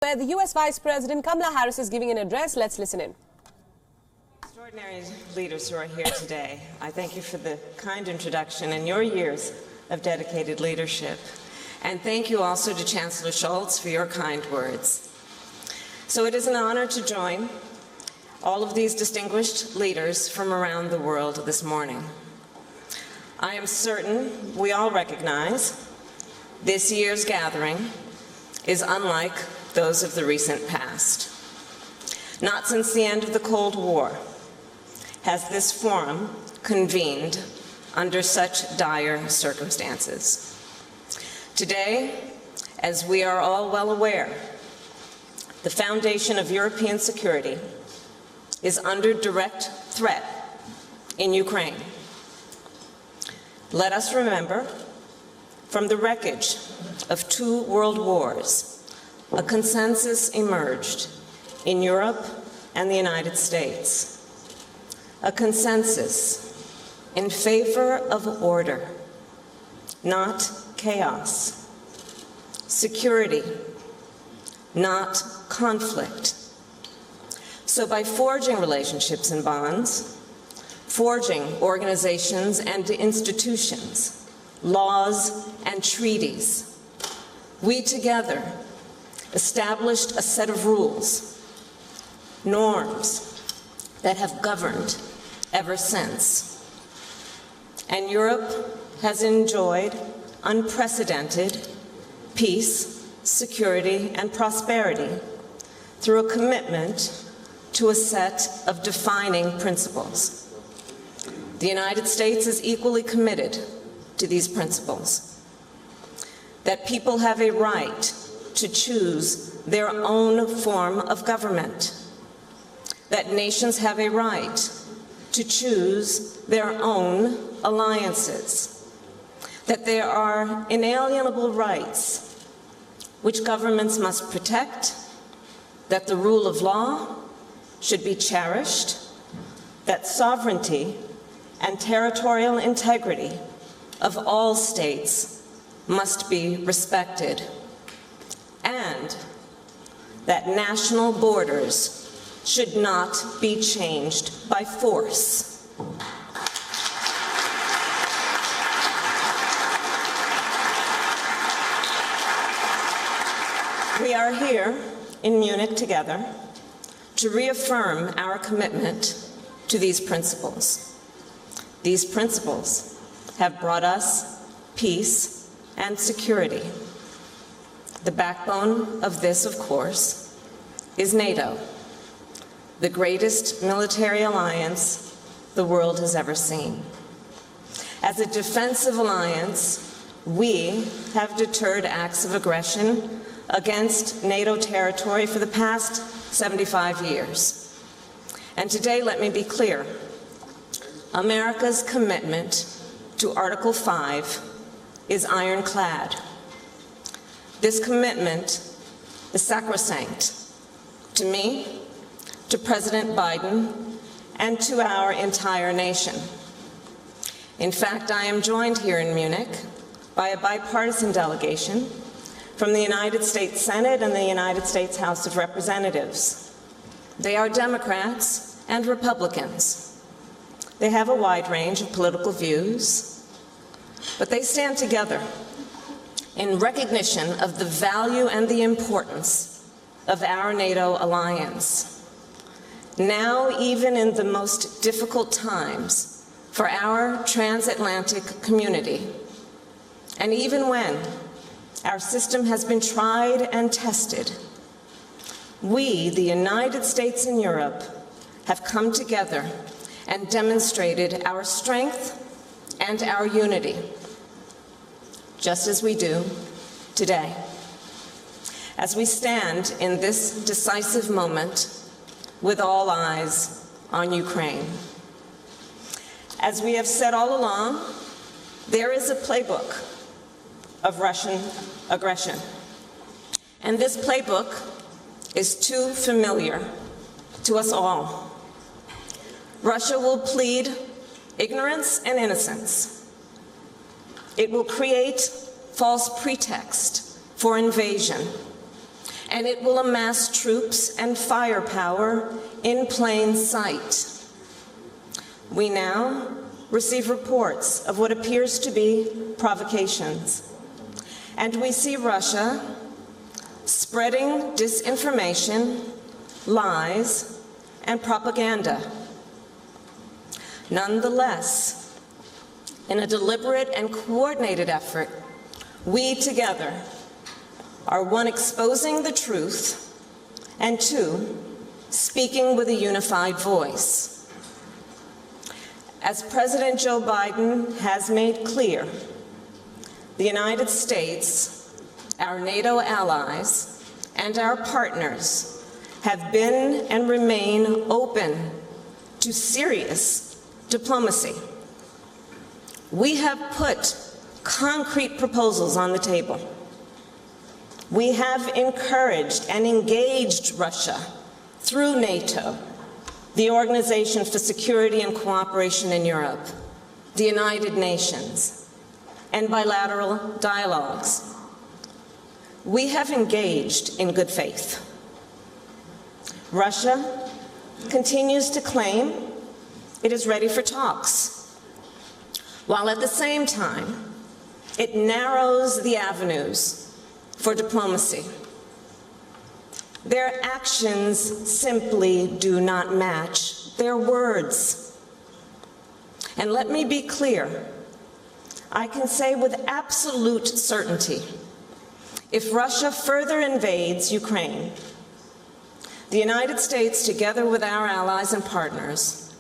Where the US Vice President Kamala Harris is giving an address. Let's listen in. Extraordinary leaders who are here today, I thank you for the kind introduction and your years of dedicated leadership. And thank you also to Chancellor Scholz for your kind words. So it is an honor to join all of these distinguished leaders from around the world this morning. I am certain we all recognize this year's gathering is unlike those of the recent past. Not since the end of the Cold War has this forum convened under such dire circumstances. Today, as we are all well aware, the foundation of European security is under direct threat in Ukraine. Let us remember, from the wreckage of 2 world wars, a consensus emerged in Europe and the United States. A consensus in favor of order, not chaos. Security, not conflict. So by forging relationships and bonds, forging organizations and institutions, laws and treaties, we together established a set of rules, norms that have governed ever since. And Europe has enjoyed unprecedented peace, security, and prosperity through a commitment to a set of defining principles. The United States is equally committed to these principles, that people have a right to choose their own form of government, that nations have a right to choose their own alliances, that there are inalienable rights which governments must protect, that the rule of law should be cherished, that sovereignty and territorial integrity of all states must be respected, and that national borders should not be changed by force. We are here in Munich together to reaffirm our commitment to these principles. These principles have brought us peace and security. The backbone of this, of course, is NATO, the greatest military alliance the world has ever seen. As a defensive alliance, we have deterred acts of aggression against NATO territory for the past 75 years. And today, let me be clear, America's commitment to Article 5 is ironclad. This commitment is sacrosanct to me, to President Biden, and to our entire nation. In fact, I am joined here in Munich by a bipartisan delegation from the United States Senate and the United States House of Representatives. They are Democrats and Republicans. They have a wide range of political views, but they stand together in recognition of the value and the importance of our NATO alliance. Now, even in the most difficult times for our transatlantic community, and even when our system has been tried and tested, we, the United States and Europe, have come together and demonstrated our strength and our unity, just as we do today. As we stand in this decisive moment with all eyes on Ukraine. As we have said all along, there is a playbook of Russian aggression. And this playbook is too familiar to us all. Russia will plead ignorance and innocence. It will create false pretext for invasion and it will amass troops and firepower in plain sight. We now receive reports of what appears to be provocations, and we see Russia spreading disinformation, lies, and propaganda. Nonetheless, in a deliberate and coordinated effort, we together are, one, exposing the truth, and two, speaking with a unified voice. As President Joe Biden has made clear, the United States, our NATO allies, and our partners have been and remain open to serious diplomacy. We have put concrete proposals on the table. We have encouraged and engaged Russia through NATO, the Organization for Security and Cooperation in Europe, the United Nations, and bilateral dialogues. We have engaged in good faith. Russia continues to claim it is ready for talks, while at the same time it narrows the avenues for diplomacy. Their actions simply do not match their words. And let me be clear, I can say with absolute certainty, if Russia further invades Ukraine, the United States, together with our allies and partners,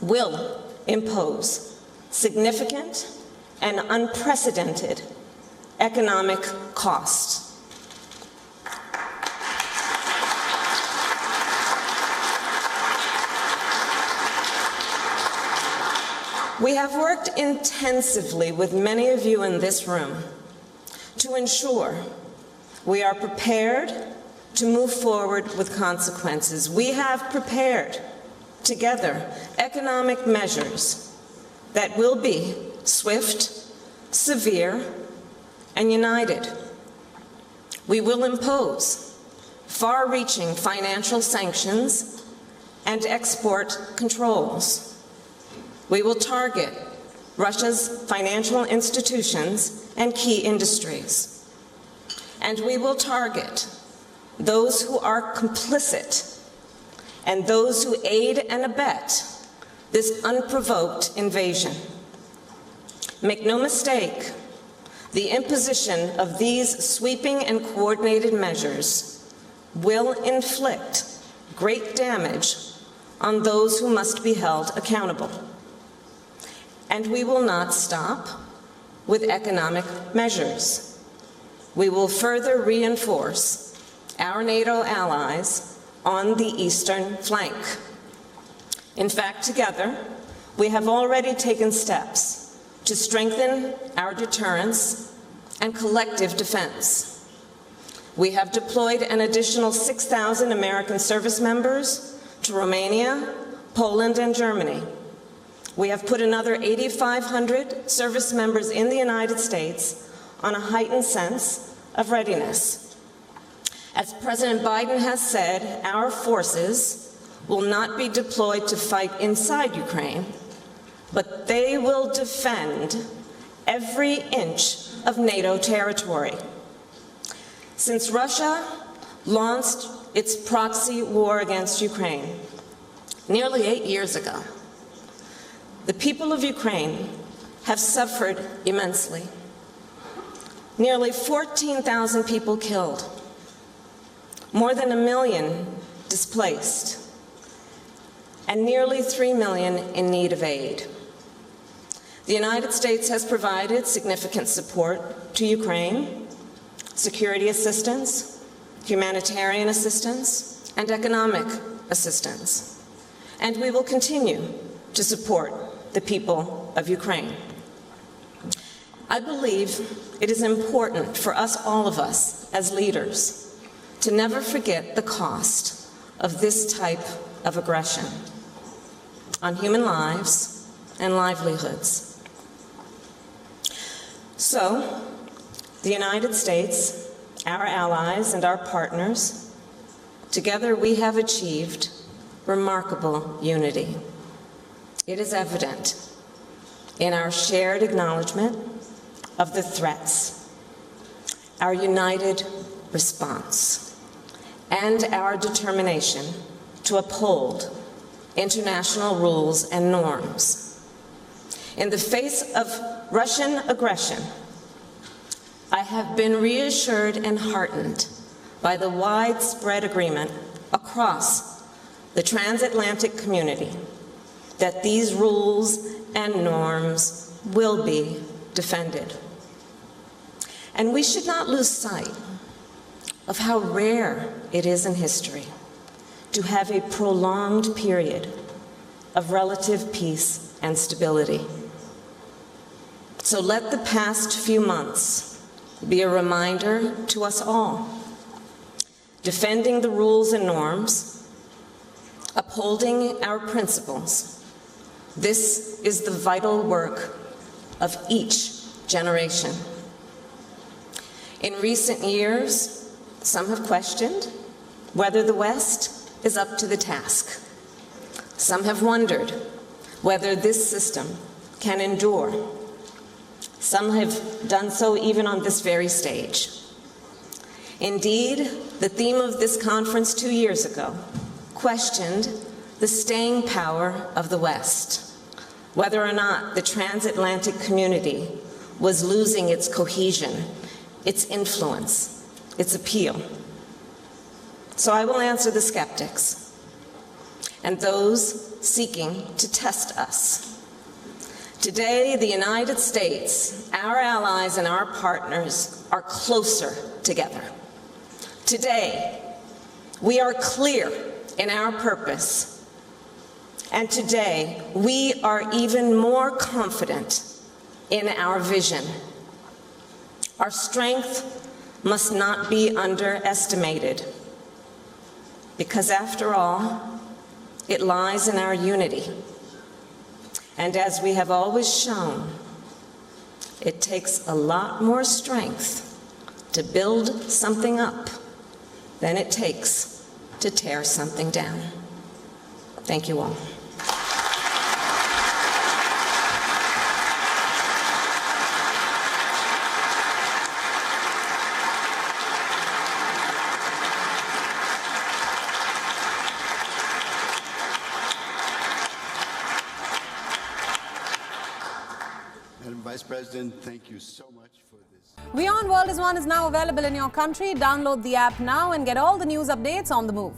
will impose significant and unprecedented economic cost. We have worked intensively with many of you in this room to ensure we are prepared to move forward with consequences. We have prepared together economic measures that will be swift, severe, and united. We will impose far-reaching financial sanctions and export controls. We will target Russia's financial institutions and key industries. And we will target those who are complicit and those who aid and abet this unprovoked invasion. Make no mistake, the imposition of these sweeping and coordinated measures will inflict great damage on those who must be held accountable. And we will not stop with economic measures. We will further reinforce our NATO allies on the eastern flank. In fact, together, we have already taken steps to strengthen our deterrence and collective defense. We have deployed an additional 6,000 American service members to Romania, Poland, and Germany. We have put another 8,500 service members in the United States on a heightened sense of readiness. As President Biden has said, our forces will not be deployed to fight inside Ukraine, but they will defend every inch of NATO territory. Since Russia launched its proxy war against Ukraine nearly 8 years ago, the people of Ukraine have suffered immensely. Nearly 14,000 people killed, more than 1 million displaced, and nearly 3 million in need of aid. The United States has provided significant support to Ukraine, security assistance, humanitarian assistance, and economic assistance. And we will continue to support the people of Ukraine. I believe it is important for us, all of us, as leaders, to never forget the cost of this type of aggression on human lives and livelihoods. So, the United States our allies and our partners, together we have achieved remarkable unity. It is evident in our shared acknowledgement of the threats, our united response, and our determination to uphold international rules and norms. In the face of Russian aggression, I have been reassured and heartened by the widespread agreement across the transatlantic community that these rules and norms will be defended. And we should not lose sight of how rare it is in history to have a prolonged period of relative peace and stability. So let the past few months be a reminder to us all. Defending the rules and norms, upholding our principles, this is the vital work of each generation. In recent years, some have questioned whether the West is up to the task. Some have wondered whether this system can endure. Some have done so even on this very stage. Indeed, the theme of this conference 2 years ago questioned the staying power of the West, whether or not the transatlantic community was losing its cohesion, its influence, its appeal. So I will answer the skeptics and those seeking to test us. Today, the United States, our allies and our partners are closer together. Today, we are clear in our purpose. And today, we are even more confident in our vision. Our strength must not be underestimated, because after all, it lies in our unity. And as we have always shown, it takes a lot more strength to build something up than it takes to tear something down. Thank you all. Madam Vice President, thank you so much for this. WION World is now available in your country. Download the app now and get all the news updates on the move.